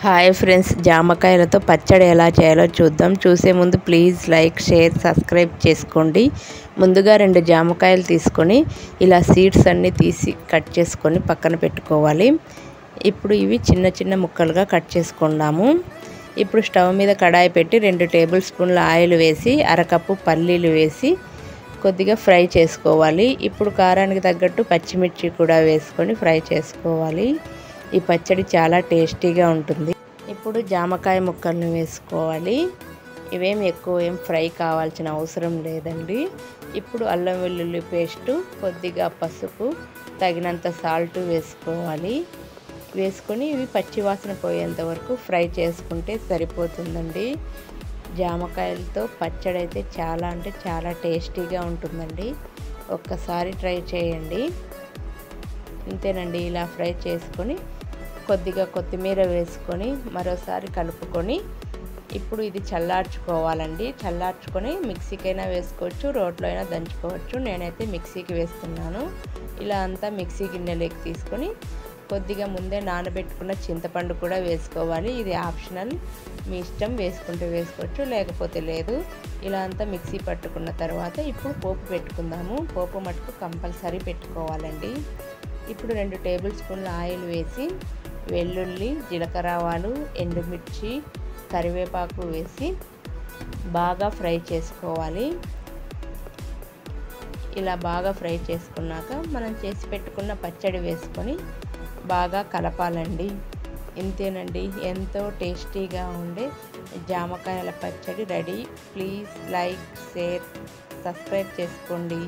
Hi friends, జామకాయలతో పచ్చడి ఎలా చేయాలో చూద్దాం. చూసే ముందు ప్లీజ్ లైక్, షేర్, సబ్స్క్రైబ్ చేసుకోండి. ముందుగా 2 జామకాయలు తీసుకొని ఇలా సీడ్స్ అన్నీ తీసి కట్ చేసుకొని పక్కన పెట్టుకోవాలి. ఇప్పుడు ఇవి చిన్న చిన్న ముక్కలుగా కట్ చేసుకుందాము. ఇప్పుడు స్టవ్ మీద కడాయి పెట్టి 2 టేబుల్ స్పూన్ల ఆయిల్ వేసి అరకప్పు పల్లీలు వేసి కొద్దిగా ఫ్రై చేసుకోవాలి. ఇప్పుడు కారానికి తగ్గట్టు పచ్చిమిర్చి కూడా వేసుకొని ఫ్రై చేసుకోవాలి. ఈ పచ్చడి చాలా టేస్టీగా ఉంటుంది. ఇప్పుడు జామకాయ ముక్కలను వేసుకోవాలి. ఇవేం ఎక్కువ ఫ్రై కావాల్సిన అవసరం లేదండి. ఇప్పుడు అల్లం వెల్లుల్లి పేస్టు, కొద్దిగా పసుపు, తగినంత సాల్ట్ వేసుకోవాలి. వేసుకొని ఇవి పచ్చివాసన పోయేంత వరకు ఫ్రై చేసుకుంటే సరిపోతుందండి. జామకాయలతో పచ్చడి అయితే చాలా టేస్టీగా ఉంటుందండి. ఒక్కసారి ట్రై చేయండి. ఇంతేనండి. ఇలా ఫ్రై చేసుకొని కొద్దిగా కొత్తిమీర వేసుకొని మరోసారి కలుపుకొని ఇప్పుడు ఇది చల్లార్చుకోవాలండి. చల్లార్చుకొని మిక్సీకైనా వేసుకోవచ్చు, రోట్లో అయినా దంచుకోవచ్చు. నేనైతే మిక్సీకి వేస్తున్నాను. ఇలా అంతా మిక్సీ గిన్నెలోకి తీసుకొని కొద్దిగా ముందే నానబెట్టుకున్న చింతపండు కూడా వేసుకోవాలి. ఇది ఆప్షనల్, మీ ఇష్టం, వేసుకుంటే వేసుకోవచ్చు లేకపోతే లేదు. ఇలా అంతా మిక్సీ పట్టుకున్న తర్వాత ఇప్పుడు పోపు పెట్టుకుందాము. పోపు మటుకు కంపల్సరీ పెట్టుకోవాలండి. ఇప్పుడు 2 టేబుల్ స్పూన్ల ఆయిల్ వేసి వెల్లుల్లి, జీలకర్ర ఆవాలు, ఎండుమిర్చి, కరివేపాకు వేసి బాగా ఫ్రై చేసుకోవాలి. ఇలా బాగా ఫ్రై చేసుకున్నాక మనం చేసి పెట్టుకున్న పచ్చడి వేసుకొని బాగా కలపాలండి. ఇంతేనండి, ఎంతో టేస్టీగా ఉండే జామకాయల పచ్చడి ready. Please like, share, subscribe చేసుకోండి.